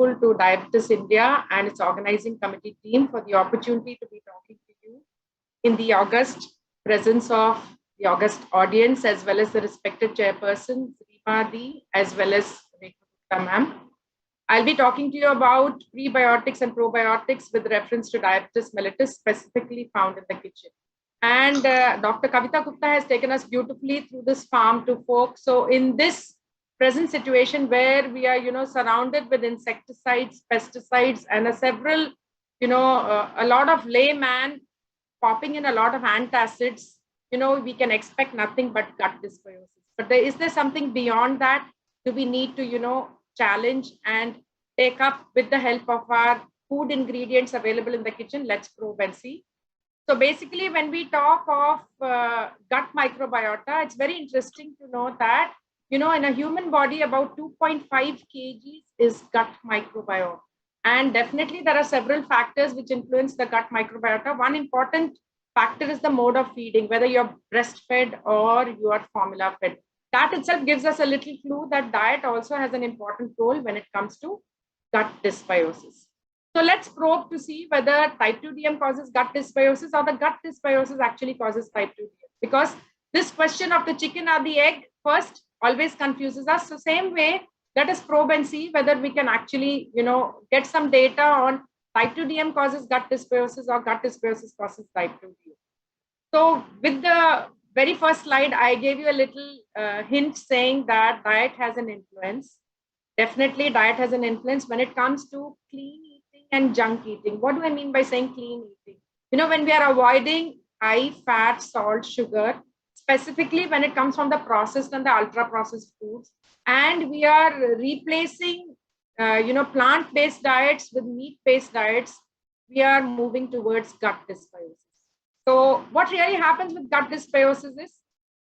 grateful to Diabetes India and its organizing committee team for the opportunity to be talking to you in the august presence of the august audience, as well as the respected chairperson, Srimadi, as well as Rekha ma'am. I'll be talking to you about prebiotics and probiotics with reference to diabetes mellitus, specifically found in the kitchen. And Dr. Kavita Gupta has taken us beautifully through this farm to fork. So in this present situation where we are, surrounded with insecticides, pesticides, and a lot of layman popping in a lot of antacids, we can expect nothing but gut dysbiosis. But is there something beyond that? Do we need to, challenge and take up with the help of our food ingredients available in the kitchen? Let's probe and see. So basically, when we talk of gut microbiota, it's very interesting to know that, in a human body, about 2.5 kgs is gut microbiome. And definitely there are several factors which influence the gut microbiota. One important factor is the mode of feeding, whether you're breastfed or you are formula fed. That itself gives us a little clue that diet also has an important role when it comes to gut dysbiosis. So let's probe to see whether type 2 DM causes gut dysbiosis or the gut dysbiosis actually causes type 2 DM. Because this question of the chicken or the egg first always confuses us. So same way, let us probe and see whether we can actually, get some data on type 2 DM causes gut dysbiosis or gut dysbiosis causes type 2 DM. So with the very first slide, I gave you a little hint saying that diet has an influence. Definitely diet has an influence when it comes to clean eating and junk eating. What do I mean by saying clean eating? When we are avoiding high fat, salt, sugar, specifically when it comes from the processed and the ultra processed foods, and we are replacing plant-based diets with meat-based diets, we are moving towards gut dysbiosis. So what really happens with gut dysbiosis is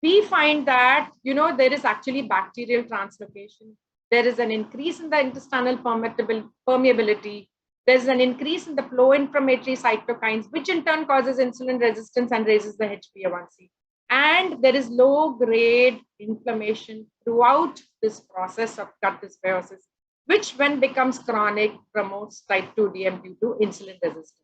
we find that there is actually bacterial translocation. There is an increase in the intestinal permeability. There's an increase in the pro-inflammatory cytokines, which in turn causes insulin resistance and raises the HbA1c. And there is low-grade inflammation throughout this process of gut dysbiosis, which when becomes chronic promotes type 2 DM due to insulin resistance.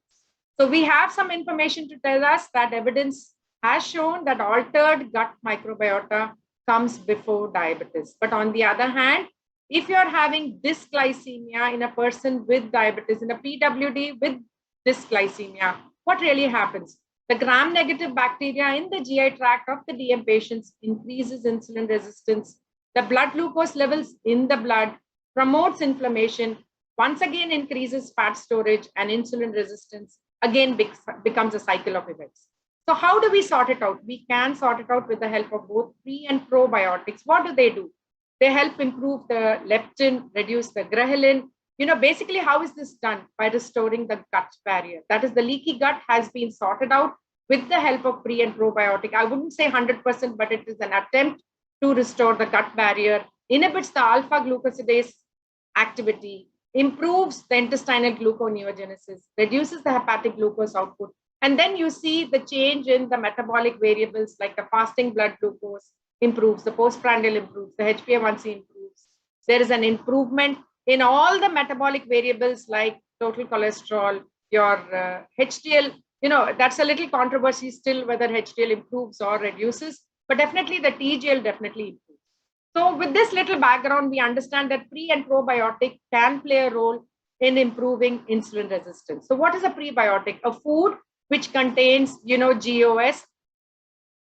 So we have some information to tell us that evidence has shown that altered gut microbiota comes before diabetes. But on the other hand, if you're having dysglycemia in a person with diabetes, in a PWD with dysglycemia, what really happens? The gram-negative bacteria in the GI tract of the DM patients increases insulin resistance. The blood glucose levels in the blood promotes inflammation, once again increases fat storage, and insulin resistance again becomes a cycle of events. So how do we sort it out? We can sort it out with the help of both pre and probiotics. What do? They help improve the leptin, reduce the ghrelin. Basically, how is this done? By restoring the gut barrier. That is, the leaky gut has been sorted out with the help of pre and probiotic. I wouldn't say 100%, but it is an attempt to restore the gut barrier, inhibits the alpha glucosidase activity, improves the intestinal gluconeogenesis, reduces the hepatic glucose output. And then you see the change in the metabolic variables like the fasting blood glucose improves, the postprandial improves, the HbA1c improves. There is an improvement in all the metabolic variables like total cholesterol, your HDL. That's a little controversy still whether HDL improves or reduces, but definitely the TGL definitely improves. So with this little background, we understand that pre and probiotic can play a role in improving insulin resistance. So what is a prebiotic? A food which contains, GOS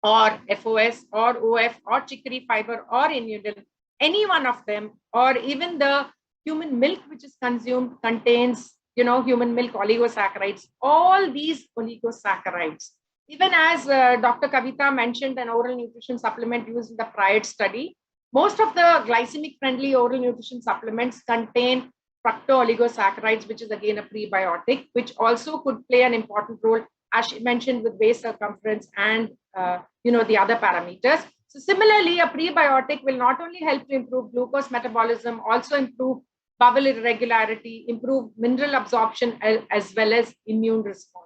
or FOS or OF or chicory fiber or inulin, any one of them, or even the human milk which is consumed contains, human milk oligosaccharides, all these oligosaccharides. Even as Dr. Kavita mentioned, an oral nutrition supplement used in the PRIDE study, most of the glycemic friendly oral nutrition supplements contain fructooligosaccharides, which is again a prebiotic, which also could play an important role, as she mentioned, with waist circumference and the other parameters. So similarly, a prebiotic will not only help to improve glucose metabolism, also improve bowel irregularity, improve mineral absorption, as well as immune response.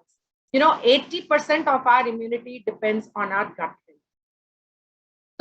80% of our immunity depends on our gut health.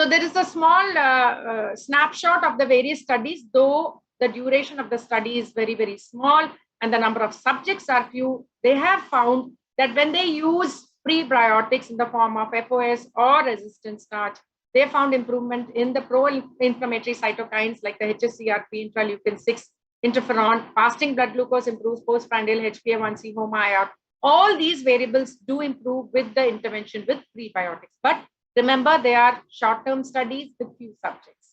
So there is a small snapshot of the various studies, though the duration of the study is very, very small and the number of subjects are few, they have found that when they use prebiotics in the form of FOS or resistant starch, they found improvement in the pro-inflammatory cytokines like the HSCRP, interleukin-6, interferon, fasting blood glucose improves, postprandial HbA1c, HOMA-IR. All these variables do improve with the intervention with prebiotics. But remember, they are short-term studies with few subjects.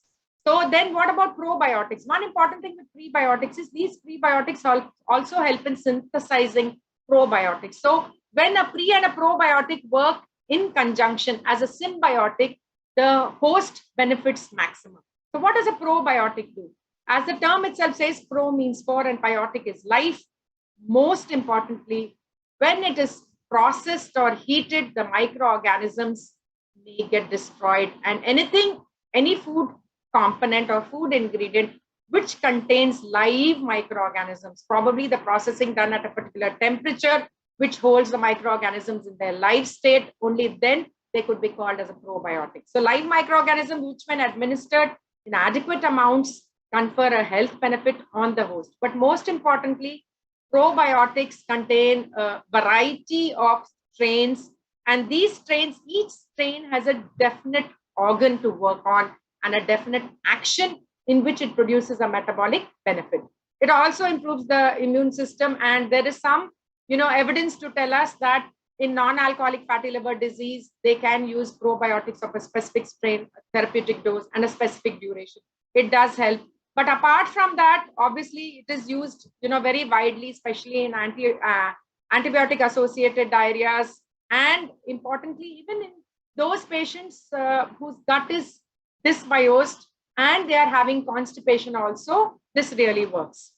So then what about probiotics? One important thing with prebiotics is these prebiotics also help in synthesizing probiotics. So when a pre and a probiotic work in conjunction as a symbiotic, the host benefits maximum. So what does a probiotic do? As the term itself says, pro means for and biotic is life. Most importantly, when it is processed or heated, the microorganisms may get destroyed, and any food component or food ingredient which contains live microorganisms, probably the processing done at a particular temperature, which holds the microorganisms in their live state, only then they could be called as a probiotic. So live microorganisms, which when administered in adequate amounts, confer a health benefit on the host. But most importantly, probiotics contain a variety of strains, and these strains, each strain has a definite organ to work on and a definite action in which it produces a metabolic benefit. It also improves the immune system, and there is some evidence to tell us that in non-alcoholic fatty liver disease, they can use probiotics of a specific strain, a therapeutic dose, and a specific duration. It does help. But apart from that, obviously, it is used very widely, especially in antibiotic-associated diarrheas, and importantly, even in those patients whose gut is dysbiosed and they are having constipation also, this really works.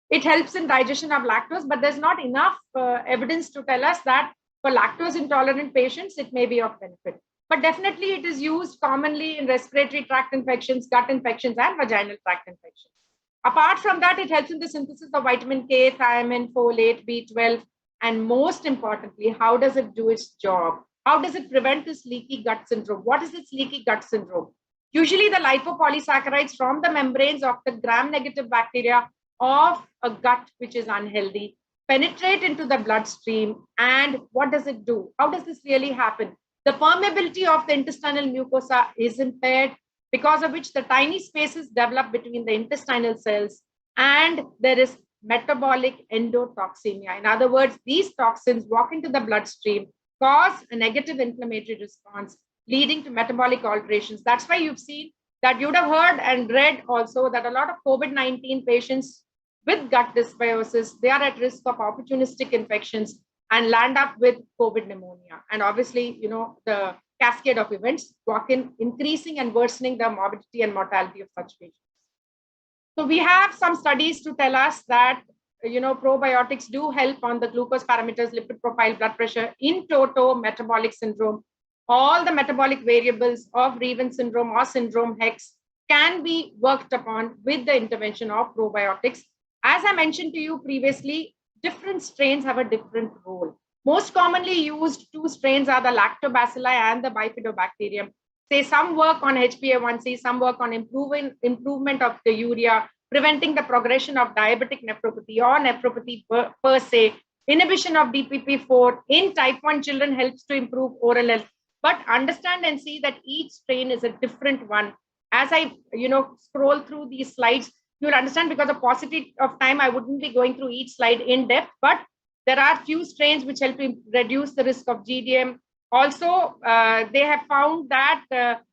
It helps in digestion of lactose, but there's not enough evidence to tell us that for lactose intolerant patients, it may be of benefit. But definitely it is used commonly in respiratory tract infections, gut infections, and vaginal tract infections. Apart from that, it helps in the synthesis of vitamin K, thiamine, folate, B12, and most importantly, how does it do its job? How does it prevent this leaky gut syndrome? What is this leaky gut syndrome? Usually the lipopolysaccharides from the membranes of the gram-negative bacteria of a gut which is unhealthy penetrate into the bloodstream. And what does it do? How does this really happen? The permeability of the intestinal mucosa is impaired, because of which the tiny spaces develop between the intestinal cells, and there is metabolic endotoxemia. In other words, these toxins walk into the bloodstream, cause a negative inflammatory response, leading to metabolic alterations. That's why you've seen that you'd have heard and read also that a lot of COVID-19 patients with gut dysbiosis, they are at risk of opportunistic infections and land up with COVID pneumonia. And obviously, the cascade of events walk in, increasing and worsening the morbidity and mortality of such patients. So we have some studies to tell us that, probiotics do help on the glucose parameters, lipid profile, blood pressure in toto metabolic syndrome. All the metabolic variables of Reven syndrome or syndrome HEX can be worked upon with the intervention of probiotics. As I mentioned to you previously, different strains have a different role. Most commonly used two strains are the lactobacilli and the bifidobacterium. Say some work on HbA1c, some work on improvement of the urea, preventing the progression of diabetic nephropathy or nephropathy per se. Inhibition of DPP4 in type 1 children helps to improve oral health. But understand and see that each strain is a different one. As I scroll through these slides, you'll understand, because of paucity of time, I wouldn't be going through each slide in depth, but there are few strains which help to reduce the risk of GDM. Also, they have found that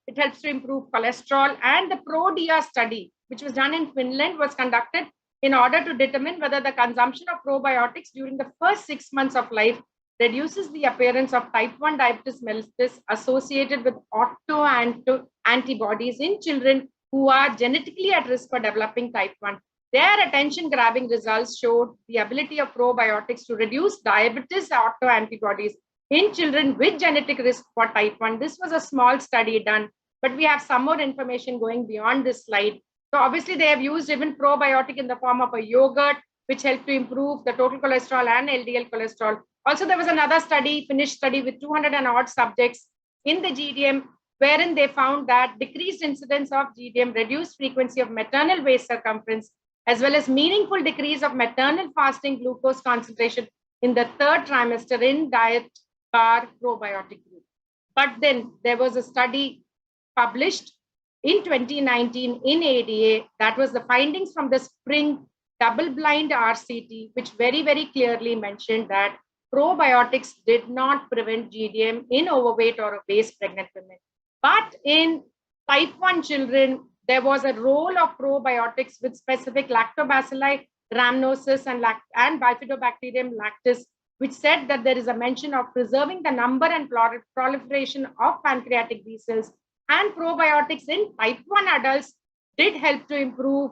it helps to improve cholesterol, and the ProDIA study, which was done in Finland, was conducted in order to determine whether the consumption of probiotics during the first 6 months of life reduces the appearance of type 1 diabetes mellitus associated with autoantibodies in children who are genetically at risk for developing type 1. Their attention-grabbing results showed the ability of probiotics to reduce diabetes autoantibodies in children with genetic risk for type 1. This was a small study done, but we have some more information going beyond this slide. So obviously they have used even probiotic in the form of a yogurt, which helped to improve the total cholesterol and LDL cholesterol. Also, there was another study, Finnish study with 200 and odd subjects in the GDM, wherein they found that decreased incidence of GDM, reduced frequency of maternal waist circumference, as well as meaningful decrease of maternal fasting glucose concentration in the third trimester in diet bar probiotic group. But then there was a study published in 2019 in ADA, that was the findings from the spring double-blind RCT, which very, very clearly mentioned that probiotics did not prevent GDM in overweight or obese pregnant women. But in type 1 children, there was a role of probiotics with specific lactobacilli rhamnosus and bifidobacterium lactis, which said that there is a mention of preserving the number and proliferation of pancreatic B cells, and probiotics in type 1 adults did help to improve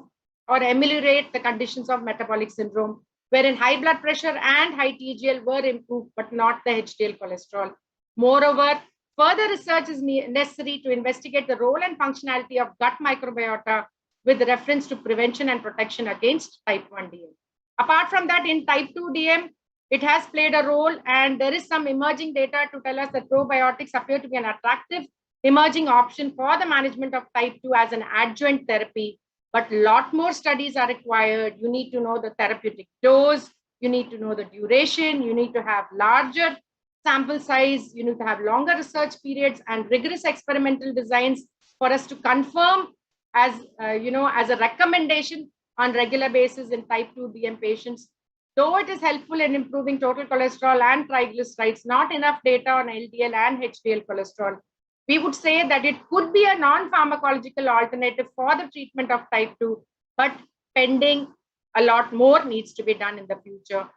or ameliorate the conditions of metabolic syndrome, wherein high blood pressure and high TGL were improved, but not the HDL cholesterol. Moreover, further research is necessary to investigate the role and functionality of gut microbiota with reference to prevention and protection against type 1 DM. Apart from that, in type 2 DM, it has played a role, and there is some emerging data to tell us that probiotics appear to be an attractive emerging option for the management of type 2 as an adjuvant therapy. But a lot more studies are required. You need to know the therapeutic dose, you need to know the duration, you need to have larger sample size, you need to have longer research periods and rigorous experimental designs for us to confirm as as a recommendation on regular basis in type 2 DM patients. Though it is helpful in improving total cholesterol and triglycerides, not enough data on LDL and HDL cholesterol. We would say that it could be a non-pharmacological alternative for the treatment of type 2, but pending a lot more needs to be done in the future.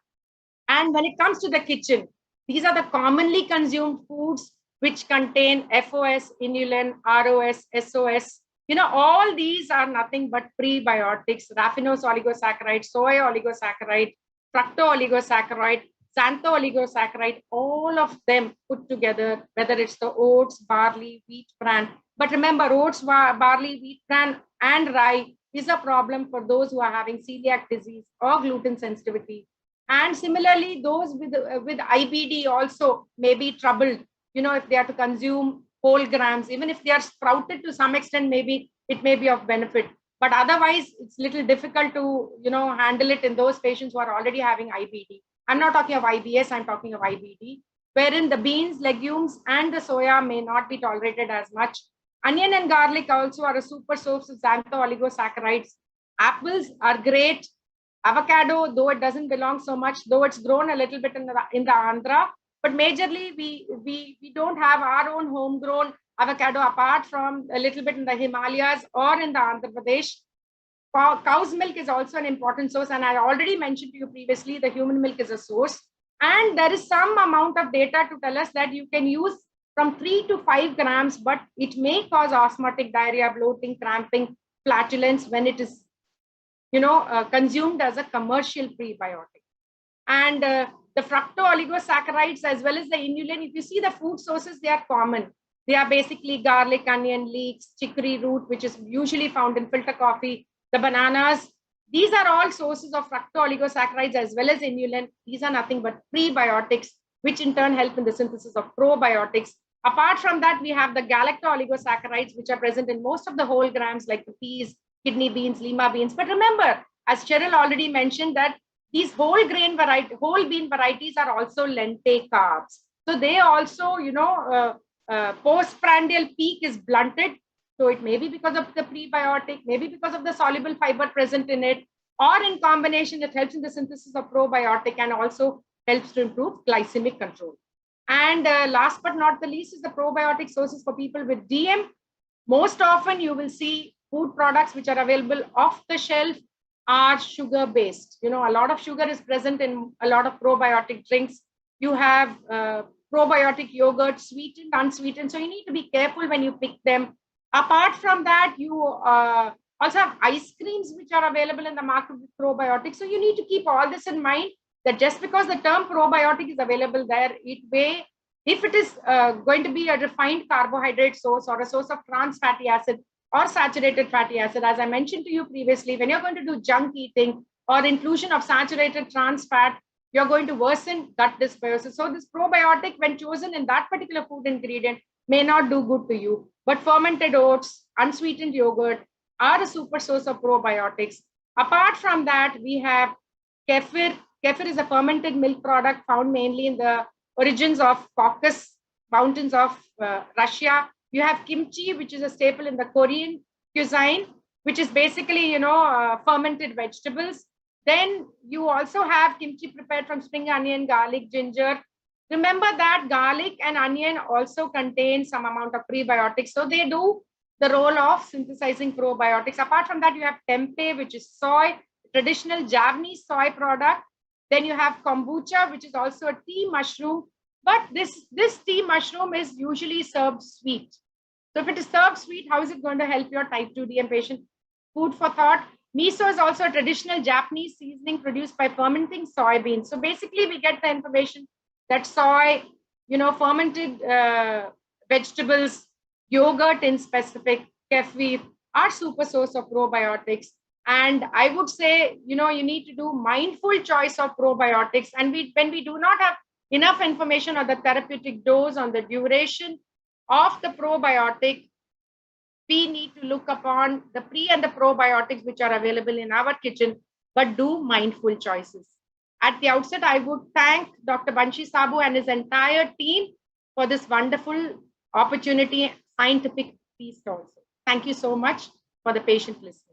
And when it comes to the kitchen, these are the commonly consumed foods which contain FOS, inulin, ROS, SOS. All these are nothing but prebiotics, raffinose oligosaccharide, soy oligosaccharide, fructo oligosaccharide, xantho oligosaccharide, all of them put together, whether it's the oats, barley, wheat, bran. But remember, oats, barley, wheat, bran, and rye is a problem for those who are having celiac disease or gluten sensitivity. And similarly, those with IBD also may be troubled, if they are to consume whole grams, even if they are sprouted to some extent, maybe it may be of benefit. But otherwise, it's a little difficult to, handle it in those patients who are already having IBD. I'm not talking of IBS, I'm talking of IBD, wherein the beans, legumes, and the soya may not be tolerated as much. Onion and garlic also are a super source of xantho oligosaccharides. Apples are great. Avocado, though it doesn't belong so much, though it's grown a little bit in the Andhra, but majorly we don't have our own homegrown avocado apart from a little bit in the Himalayas or in the Andhra Pradesh. Cow's milk is also an important source, and I already mentioned to you previously, the human milk is a source. And there is some amount of data to tell us that you can use from 3 to 5 grams, but it may cause osmotic diarrhea, bloating, cramping, flatulence when it is consumed as a commercial prebiotic. And the fructo oligosaccharides as well as the inulin, if you see the food sources, they are common. They are basically garlic, onion, leeks, chicory root, which is usually found in filter coffee, the bananas. These are all sources of fructo oligosaccharides as well as inulin. These are nothing but prebiotics, which in turn help in the synthesis of probiotics. Apart from that, we have the galacto oligosaccharides, which are present in most of the whole grams like the peas, kidney beans, lima beans. But remember, as Cheryl already mentioned, that these whole bean varieties are also lente carbs. So they also, postprandial peak is blunted. So it may be because of the prebiotic, maybe because of the soluble fiber present in it, or in combination, it helps in the synthesis of probiotic and also helps to improve glycemic control. And last but not the least is the probiotic sources for people with DM. Most often you will see food products which are available off the shelf are sugar based. A lot of sugar is present in a lot of probiotic drinks. You have probiotic yogurt, sweetened, unsweetened. So you need to be careful when you pick them. Apart from that, you also have ice creams which are available in the market with probiotics. So you need to keep all this in mind, that just because the term probiotic is available there, it may, if it is going to be a refined carbohydrate source or a source of trans fatty acid or saturated fatty acid, as I mentioned to you previously, when you're going to do junk eating or inclusion of saturated trans fat, you're going to worsen gut dysbiosis. So this probiotic, when chosen in that particular food ingredient, may not do good to you. But fermented oats, unsweetened yogurt are a super source of probiotics. Apart from that, we have kefir. Kefir is a fermented milk product found mainly in the origins of Caucasus mountains of Russia. You have kimchi, which is a staple in the Korean cuisine, which is basically, fermented vegetables. Then you also have kimchi prepared from spring onion, garlic, ginger. Remember that garlic and onion also contain some amount of prebiotics. So they do the role of synthesizing probiotics. Apart from that, you have tempeh, which is soy, traditional Javanese soy product. Then you have kombucha, which is also a tea mushroom. But this tea mushroom is usually served sweet. So if it is served sweet, how is it going to help your type 2 DM patient? Food for thought. Miso is also a traditional Japanese seasoning produced by fermenting soybeans. So basically, we get the information that soy, fermented vegetables, yogurt in specific, kefir are super source of probiotics. And I would say, you need to do mindful choice of probiotics. And when we do not have enough information on the therapeutic dose, on the duration of the probiotic, we need to look upon the pre and the probiotics which are available in our kitchen, but do mindful choices. At the outset, I would thank Dr. Banshi Sabu and his entire team for this wonderful opportunity, scientific piece also. Thank you so much for the patient listening.